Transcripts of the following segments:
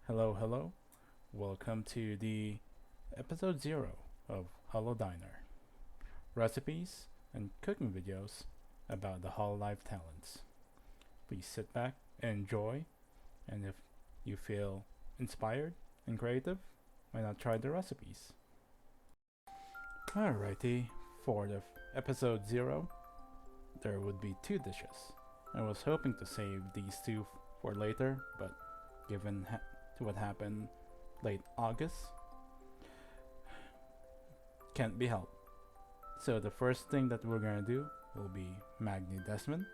Hello, hello. Welcome to the episode 0 of Holodiner. Recipes and cooking videos about the Hololive talents. Please sit back and enjoy, and if you feel inspired and creative, why not try the recipes? Alrighty, for the episode 0, there would be 2 dishes. I was hoping to save these 2 for later, but given what happened late August, can't be helped. So the first thing that we're gonna do will be Magni Desmond,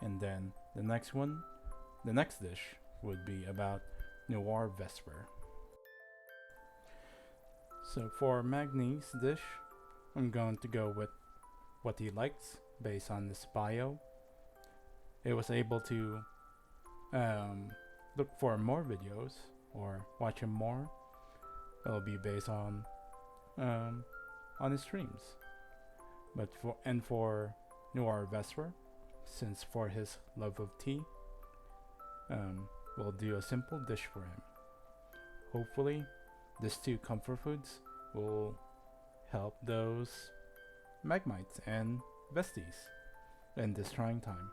and then the next dish would be about Noir Vesper. So for Magni's dish, I'm going to go with what he likes based on his bio. It was able to look for more videos or watch him more. It'll be based on his streams. But for Noir Vesper, since for his love of tea, we'll do a simple dish for him. Hopefully, these 2 comfort foods will help those Magmites and Vesties in this trying time.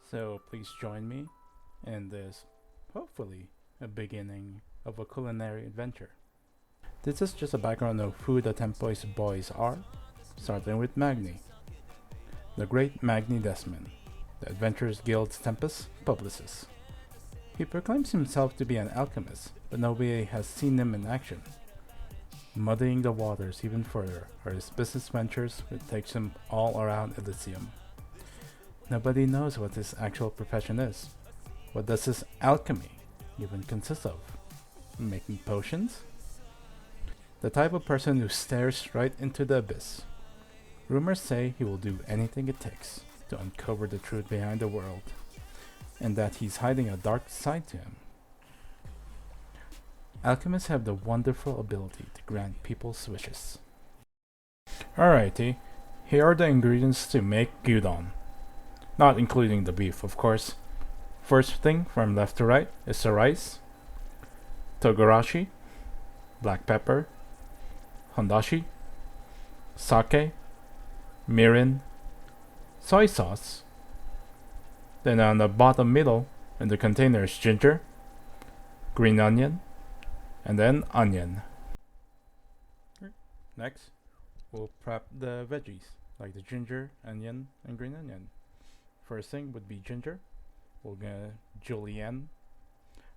So please join me in this, hopefully, a beginning of a culinary adventure. This is just a background of who the Tempo's boys are, starting with Magni. The great Magni Desmond, the Adventurers Guild's Tempest publicist. He proclaims himself to be an alchemist, but nobody has seen him in action. Muddying the waters even further are his business ventures, which takes him all around Elysium. Nobody knows what his actual profession is. What does his alchemy even consist of? Making potions? The type of person who stares right into the abyss. Rumors say he will do anything it takes to uncover the truth behind the world, and that he's hiding a dark side to him. Alchemists have the wonderful ability to grant people's wishes. Alrighty, here are the ingredients to make gyudon. Not including the beef, of course. First thing from left to right is the rice, togarashi, black pepper, hondashi, sake, mirin, soy sauce. Then on the bottom middle in the container is ginger, green onion, and then onion. Next, we'll prep the veggies like the ginger, onion, and green onion. First thing would be ginger. We're gonna julienne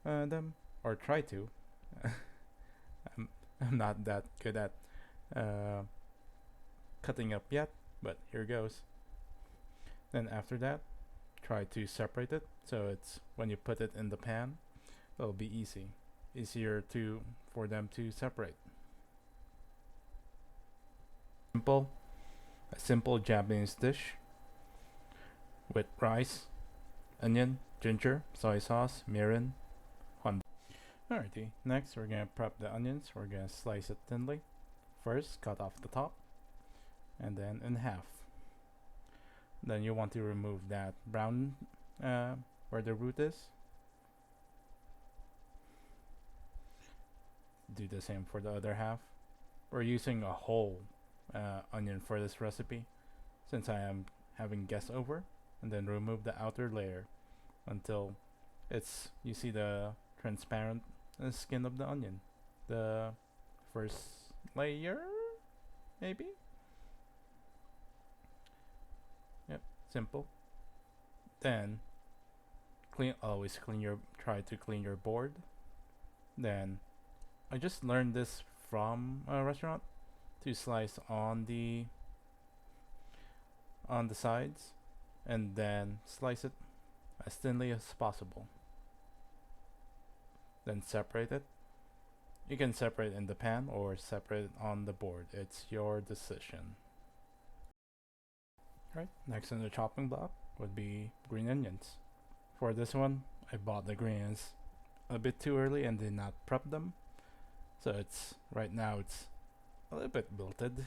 them, or try to. I'm not that good at cutting up yet, but here goes. Then after that, try to separate it so it's when you put it in the pan, it'll be easier for them to separate. A simple Japanese dish with rice, onion, ginger, soy sauce, mirin, honda. Alrighty, next we're gonna prep the onions. We're gonna slice it thinly. First, cut off the top, and then in half. Then you want to remove that brown where the root is. Do the same for the other half. We're using a whole onion for this recipe, since I am having guests over. And then remove the outer layer until you see the transparent skin of the onion. The first layer, maybe? Yep, simple. Then try to clean your board. Then I just learned this from a restaurant, to slice on the sides, and then slice it as thinly as possible. Then separate it. You can separate in the pan or separate it on the board. It's your decision. Right, next in the chopping block would be green onions. For this one, I bought the green onions a bit too early and did not prep them. So right now it's a little bit wilted,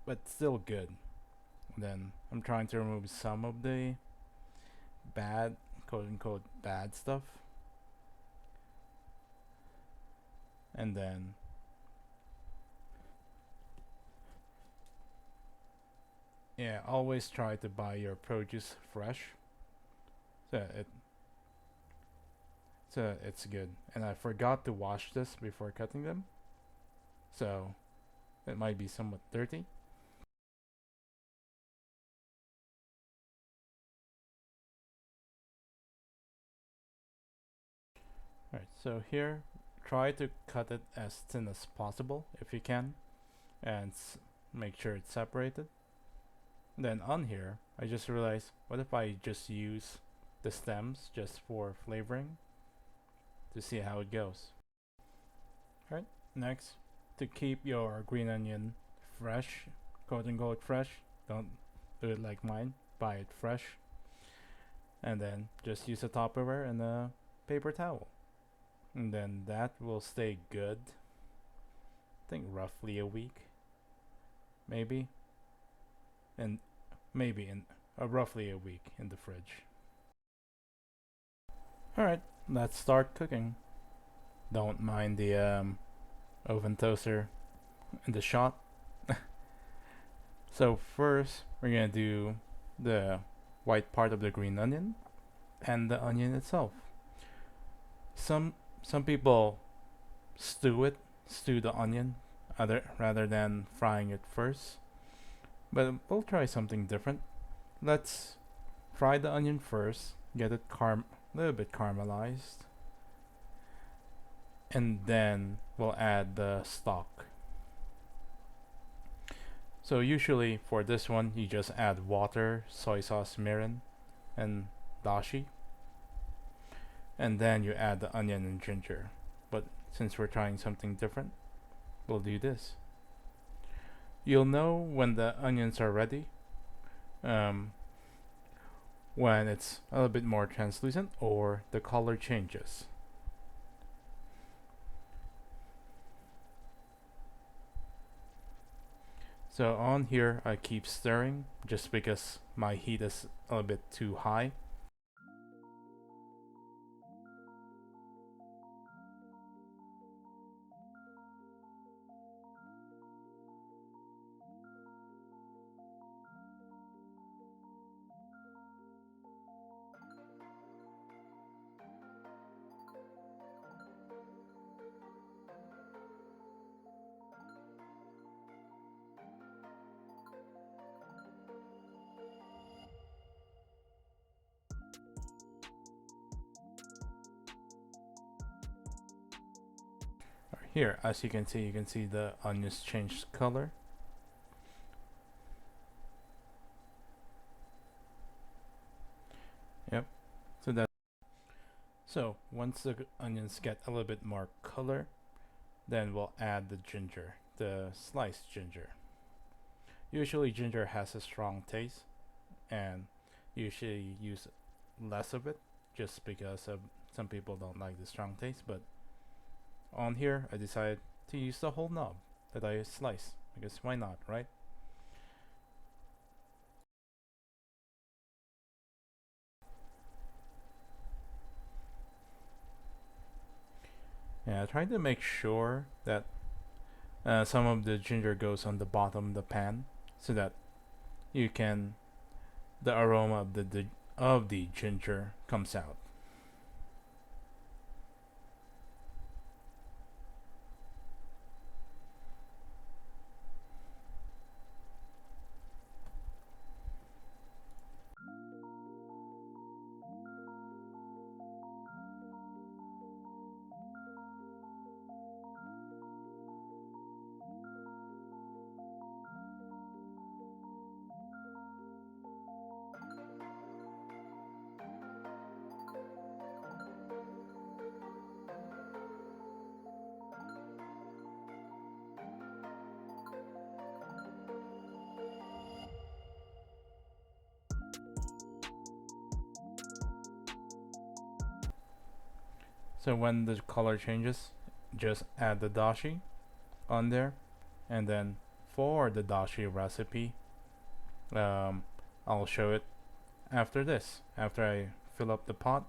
but still good. Then I'm trying to remove some of the bad, quote unquote, bad stuff And then yeah, always try to buy your produce fresh. So it's good. And I forgot to wash this before cutting them, so it might be somewhat dirty. Alright, so here, try to cut it as thin as possible if you can, and make sure it's separated. Then on here, I just realized, what if I just use the stems just for flavoring to see how it goes. Alright, next, to keep your green onion fresh, quote unquote fresh, don't do it like mine, buy it fresh, and then just use a topperware and a paper towel. And then that will stay good, I think roughly a week, maybe, and maybe in roughly a week in the fridge. Alright, let's start cooking. Don't mind the oven toaster in the shot. So first we're gonna do the white part of the green onion and the onion itself. Some people stew the onion rather than frying it first, but we'll try something different. Let's fry the onion first, get it a little bit caramelized, and then we'll add the stock. So usually for this one, you just add water, soy sauce, mirin, and dashi, and then you add the onion and ginger. But since we're trying something different, we'll do this. You'll know when the onions are ready when it's a little bit more translucent or the color changes. So on here I keep stirring just because my heat is a little bit too high. Here, as you can see the onions change color. Yep. So once the onions get a little bit more color, then we'll add the ginger, the sliced ginger. Usually ginger has a strong taste, and usually use less of it just because some people don't like the strong taste, but on here I decided to use the whole knob that I sliced, because why not, right? Yeah, I tried to make sure that some of the ginger goes on the bottom of the pan, so that the aroma of the ginger comes out. So when the color changes, just add the dashi on there, and then for the dashi recipe, I'll show it after this, after I fill up the pot.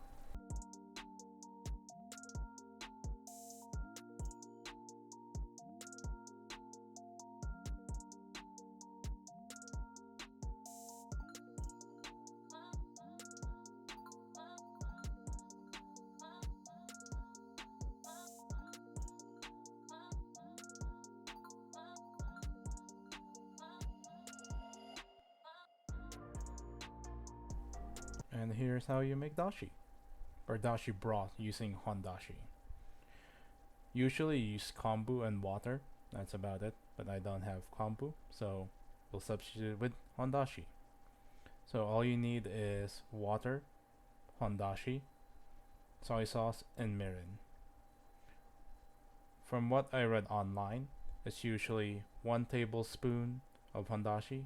And here's how you make dashi, or dashi broth using hondashi. Usually you use kombu and water, that's about it, but I don't have kombu, so we'll substitute with hondashi. So all you need is water, hondashi, soy sauce, and mirin. From what I read online, it's usually 1 tablespoon of hondashi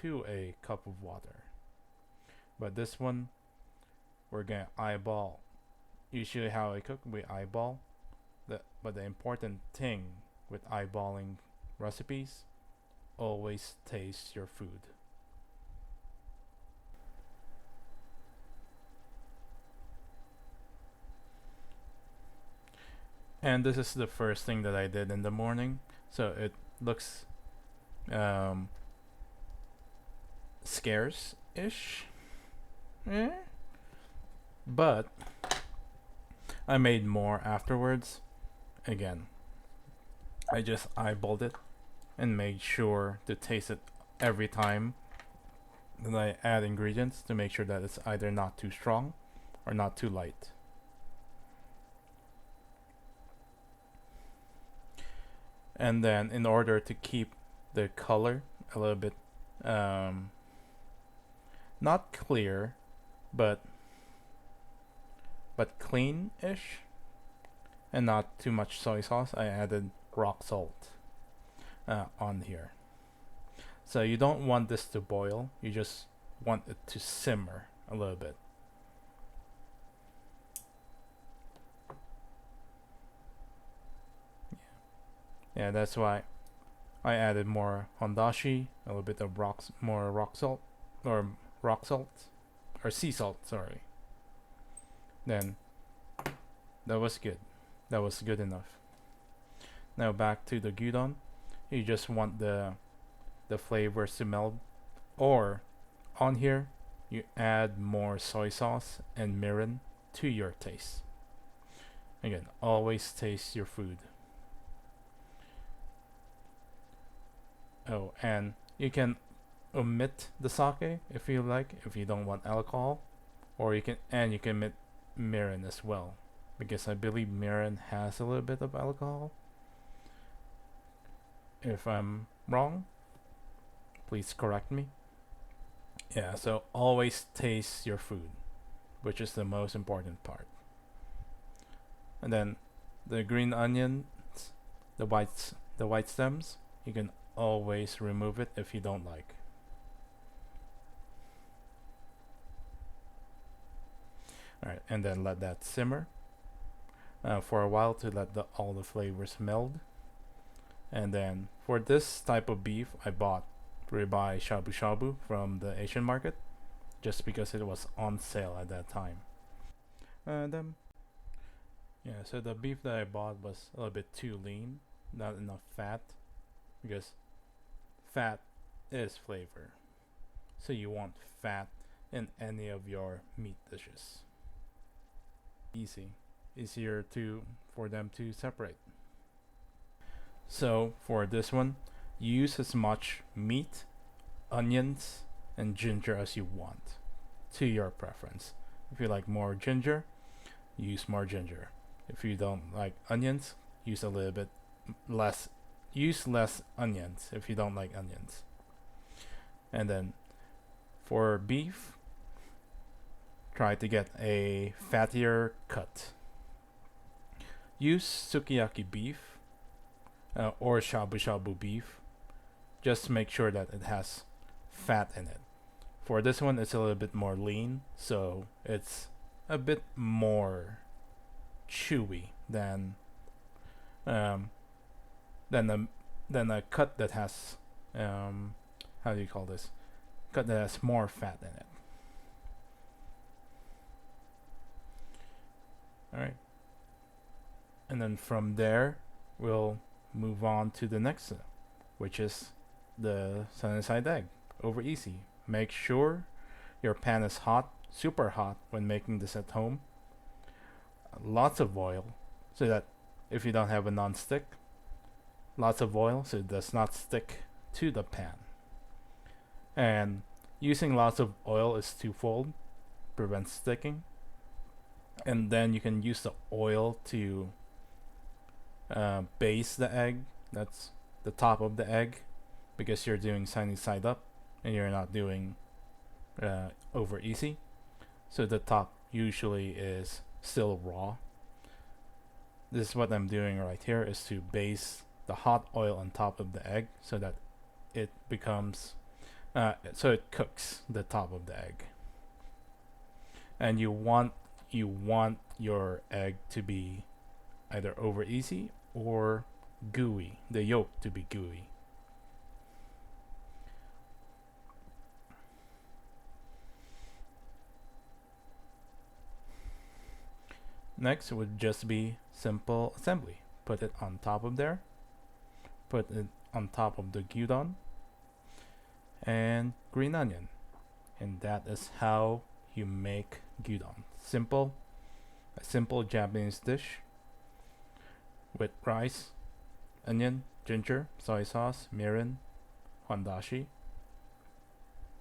to a cup of water. But this one, we're gonna eyeball. Usually how I cook, we eyeball. But the important thing with eyeballing recipes, always taste your food. And this is the first thing that I did in the morning, so it looks scarce-ish. But I made more afterwards. Again, I just eyeballed it and made sure to taste it every time that I add ingredients to make sure that it's either not too strong or not too light. And then in order to keep the color a little bit not clear but clean-ish and not too much soy sauce, I added rock salt on here. So you don't want this to boil, you just want it to simmer a little bit. Yeah, that's why I added more hondashi, a little bit of more rock salt, or sea salt, sorry. Then that was good. That was good enough. Now back to the gyudon. You just want the flavors to meld, or on here you add more soy sauce and mirin to your taste. Again, always taste your food. Oh, and you can omit the sake if you like, if you don't want alcohol, or you can omit mirin as well, because I believe mirin has a little bit of alcohol. If I'm wrong, please correct me. Yeah, so always taste your food, which is the most important part. And then the green onions, the white stems, you can always remove it if you don't like. Alright, and then let that simmer for a while to let all the flavors meld. And then for this type of beef, I bought ribeye shabu shabu from the Asian market just because it was on sale at that time. Yeah, so the beef that I bought was a little bit too lean, not enough fat, because fat is flavor. So you want fat in any of your meat dishes. Easier for them to separate. So for this one, use as much meat, onions, and ginger as you want, to your preference. If you like more ginger, use more ginger. If you don't like onions, use a little bit less. Use less onions if you don't like onions. And then for beef, try to get a fattier cut. Use sukiyaki beef or shabu shabu beef. Just make sure that it has fat in it. For this one, it's a little bit more lean, so it's a bit more chewy than a cut that has how do you call this? Cut that has more fat in it. Alright. And then from there, we'll move on to the next step, which is the sunny side egg over easy. Make sure your pan is hot, super hot when making this at home. Lots of oil, so that if you don't have a non-stick, lots of oil so it does not stick to the pan. And using lots of oil is twofold. prevents sticking. And then you can use the oil to base the egg. That's the top of the egg, because you're doing sunny side up and you're not doing over easy. So the top usually is still raw. This is what I'm doing right here, is to base the hot oil on top of the egg so that it becomes so it cooks the top of the egg. And you want your egg to be either over easy or gooey, the yolk to be gooey. Next would just be simple assembly. Put it on top of there, put it on top of the gyudon and green onion, and that is how you make gyudon. Simple, a simple Japanese dish with rice, onion, ginger, soy sauce, mirin, hondashi,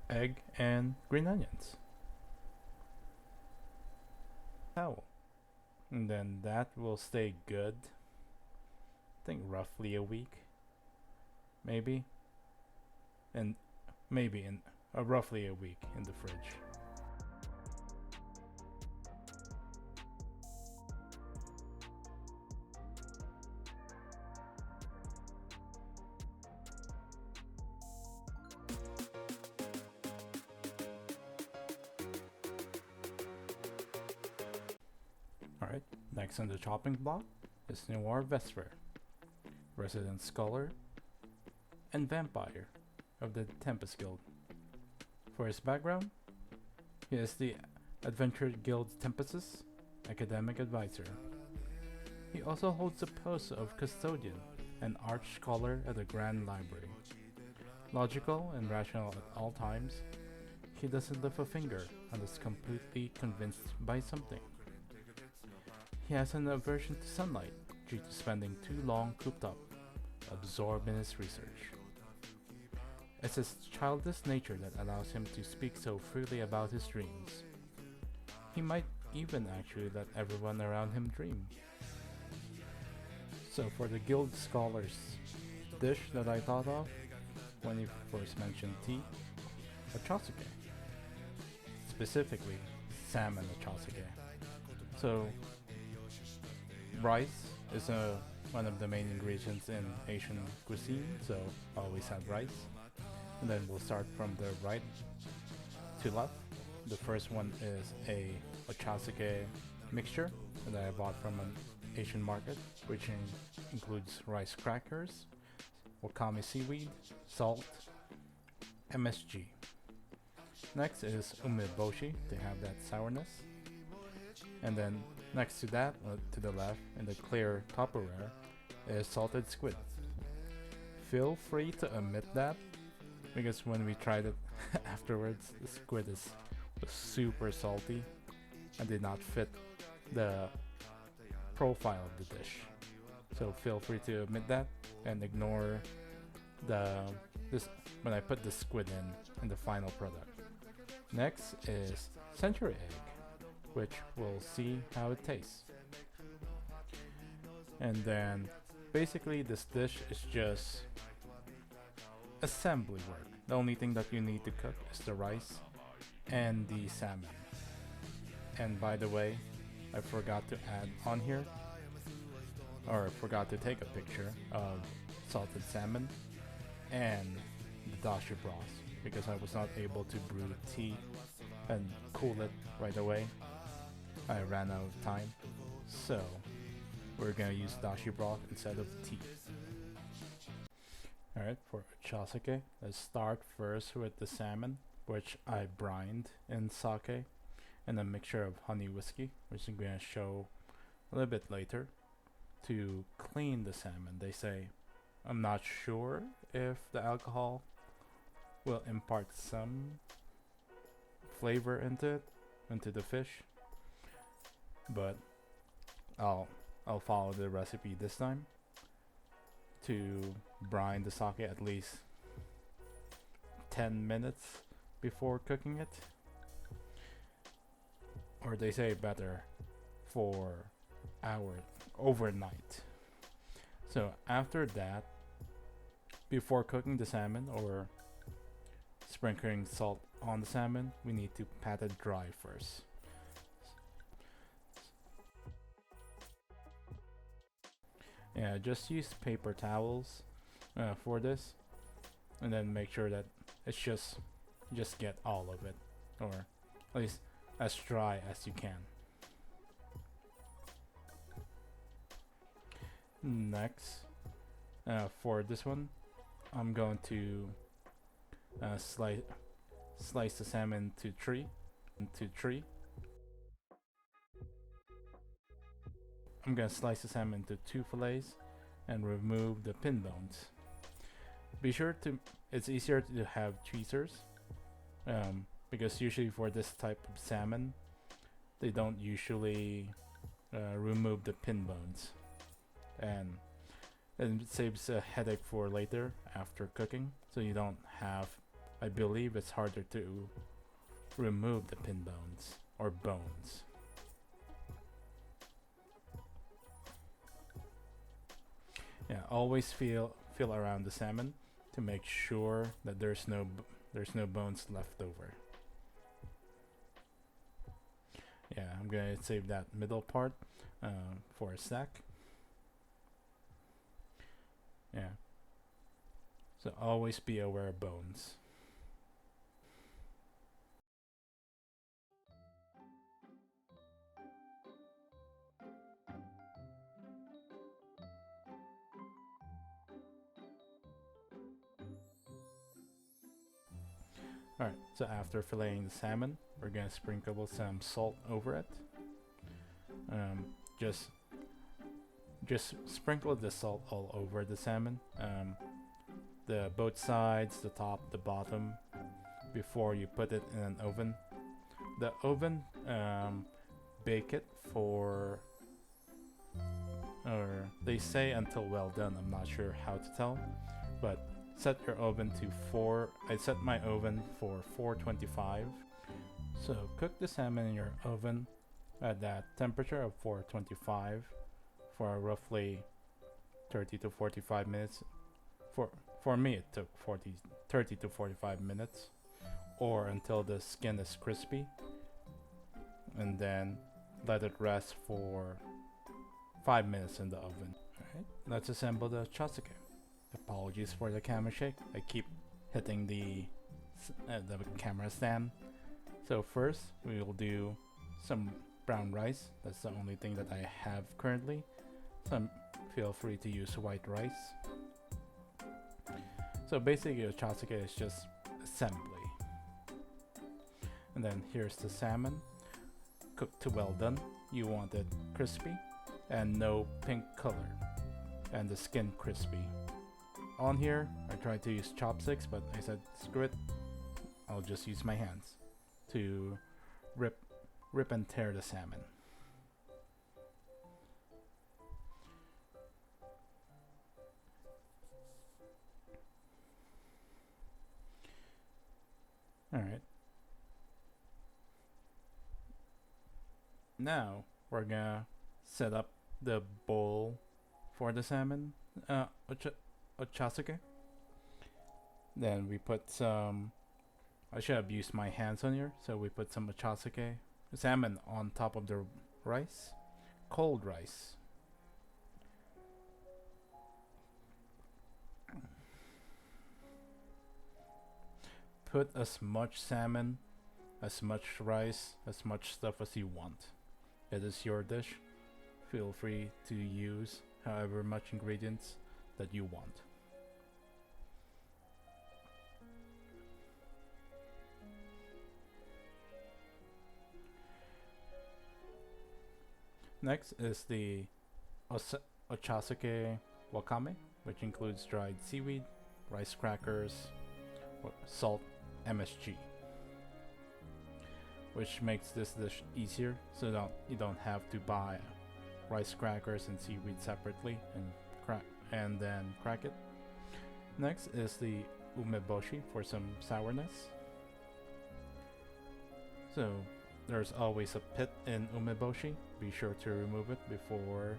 egg, and green onions. Towel. And then that will stay good. I think roughly a week, maybe, and maybe in roughly a week in the fridge. Alright, next on the chopping block is Noir Vesper, resident scholar and vampire of the Tempest Guild. For his background, he is the Adventure Guild Tempest's academic advisor. He also holds the post of custodian and arch scholar at the Grand Library. Logical and rational at all times, he doesn't lift a finger unless completely convinced by something. He has an aversion to sunlight due to spending too long cooped up, absorbed in his research. It's his childish nature that allows him to speak so freely about his dreams. He might even actually let everyone around him dream. So for the guild scholar's dish that I thought of when he first mentioned tea, ochasuke. Specifically, salmon ochasuke. So rice is one of the main ingredients in Asian cuisine, so always have rice. And then we'll start from the right to left. The first one is a ochasuke mixture that I bought from an Asian market, which includes rice crackers, wakame seaweed, salt, MSG. Next is umeboshi to have that sourness. And then next to that, to the left, in the clear Tupperware, is salted squid. Feel free to omit that, because when we tried it afterwards, the squid was super salty and did not fit the profile of the dish. So feel free to omit that and ignore this when I put the squid in the final product. Next is century egg, which we'll see how it tastes. And then basically this dish is just assembly work. The only thing that you need to cook is the rice and the salmon. And by the way, I forgot to add on here, or forgot to take a picture of salted salmon and the dashi broth, because I was not able to brew tea and cool it right away. I ran out of time, so we're gonna use dashi broth instead of tea. Alright, for ochasuke, let's start first with the salmon, which I brined in sake and a mixture of honey whiskey, which I'm gonna show a little bit later. To clean the salmon, they say. I'm not sure if the alcohol will impart some flavor into the fish, but I'll follow the recipe this time to brine the sake at least 10 minutes before cooking it. or they say better, for overnight. So after that, before cooking the salmon or sprinkling salt on the salmon, we need to pat it dry first. Yeah, just use paper towels for this, and then make sure that it's just get all of it, or at least as dry as you can. Next, for this one, I'm going to slice the salmon into three. I'm gonna slice the salmon into 2 fillets and remove the pin bones. Be sure to, it's easier to have tweezers, because usually for this type of salmon, they don't usually remove the pin bones, and it saves a headache for later after cooking. So you don't have, I believe it's harder to remove the pin bones or bones. Yeah, always feel around the salmon to make sure that there's no bones left over. Yeah, I'm gonna save that middle part for a sec. Yeah. So always be aware of bones. Alright, so after filleting the salmon, we're gonna sprinkle some salt over it. Just sprinkle the salt all over the salmon. The both sides, the top, the bottom, before you put it in an oven. The oven, bake it for, or they say until well done. I'm not sure how to tell, but set your oven to 4. I set my oven for 425. So cook the salmon in your oven at that temperature of 425 for roughly 30 to 45 minutes. For me it took 30 to 45 minutes, or until the skin is crispy, and then let it rest for 5 minutes in the oven. Alright, let's assemble the chasuke. Apologies for the camera shake. I keep hitting the camera stand. So first we will do some brown rice. That's the only thing that I have currently. So feel free to use white rice. So basically a chasuke is just assembly. And then here's the salmon. Cooked to well done. You want it crispy and no pink color, and the skin crispy. On here, I tried to use chopsticks, but I said screw it, I'll just use my hands to rip and tear the salmon. Alright. Now we're gonna set up the bowl for the salmon chasuke. Then we put some, I should have used my hands on here, so we put some chasuke salmon on top of the rice, cold rice. Put as much salmon, as much rice, as much stuff as you want. It is your dish. Feel free to use however much ingredients that you want. Next is the ochasuke wakame, which includes dried seaweed, rice crackers, salt, MSG, which makes this dish easier, so you don't have to buy rice crackers and seaweed separately and then crack it. Next is the umeboshi for some sourness. So there's always a pit in umeboshi. Be sure to remove it before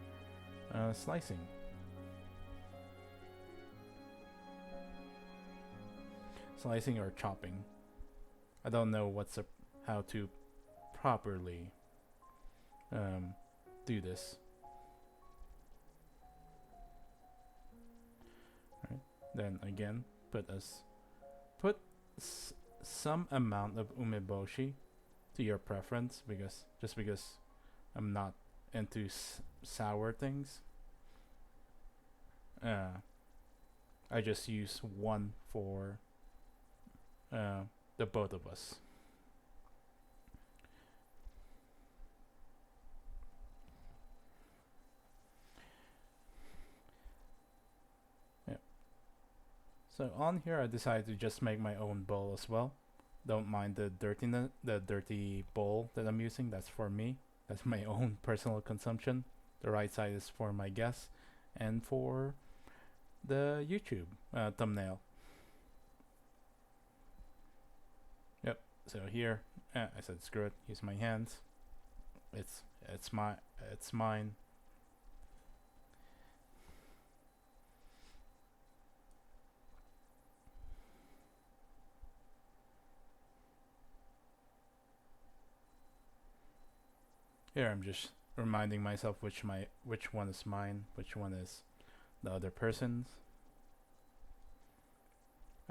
slicing. Slicing or chopping. I don't know how to properly do this. Right. Then again, put some amount of umeboshi to your preference, because I'm not into sour things. I just use one for the both of us. Yeah. So on here, I decided to just make my own bowl as well. Don't mind the dirty bowl that I'm using. That's for me. That's my own personal consumption. The right side is for my guests and for the YouTube thumbnail. Yep. So here, I said screw it. Use my hands. It's mine. Here I'm just reminding myself which one is mine, which one is the other person's.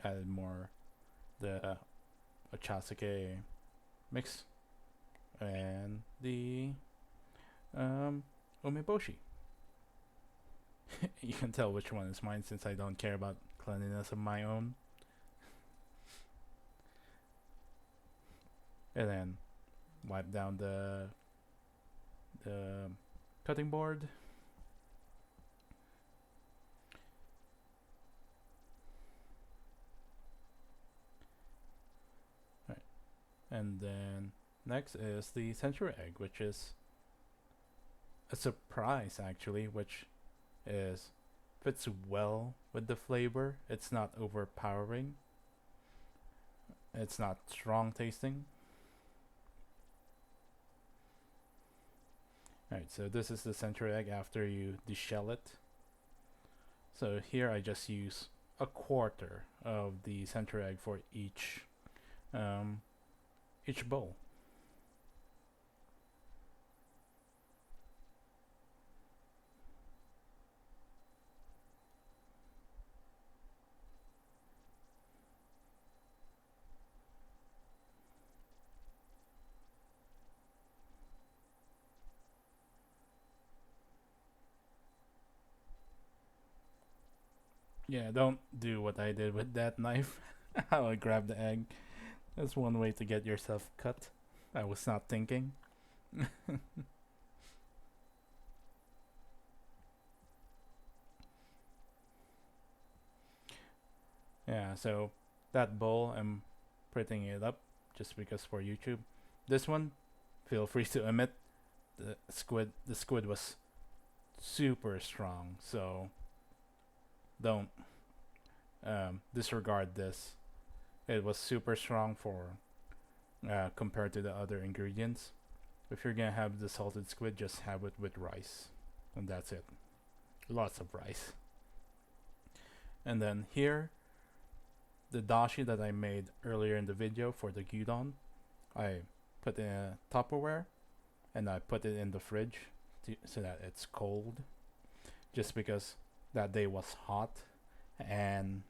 Added more the ochasuke mix and the umeboshi. You can tell which one is mine since I don't care about cleanliness of my own. And then wipe down the cutting board. Right. And then next is the century egg, which is a surprise actually, which fits well with the flavor. It's not overpowering. It's not strong tasting. Alright, so this is the century egg after you deshell it. So here I just use a quarter of the century egg for each bowl. Yeah, don't do what I did with that knife. How I grabbed the egg. That's one way to get yourself cut. I was not thinking. Yeah, so that bowl, I'm putting it up just because for YouTube. This one, feel free to omit. The squid was super strong, so don't disregard this. It was super strong for compared to the other ingredients. If you're gonna have the salted squid, just have it with rice, and that's it. Lots of rice. And then here, the dashi that I made earlier in the video for the gyudon, I put in a Tupperware and I put it in the fridge so that it's cold, just because that day was hot, and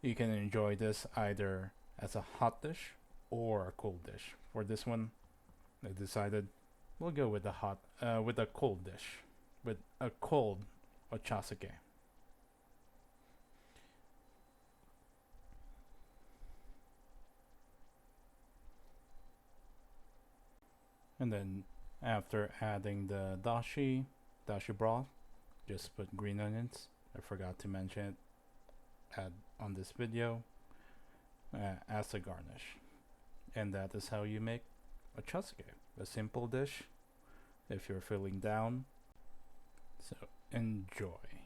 you can enjoy this either as a hot dish or a cold dish. For this one, I decided we'll go with with a cold dish, with a cold ochasuke. And then after adding the dashi broth, just put green onions. I forgot to mention it on this video as a garnish. And that is how you make ochasuke, a simple dish if you're feeling down. So enjoy.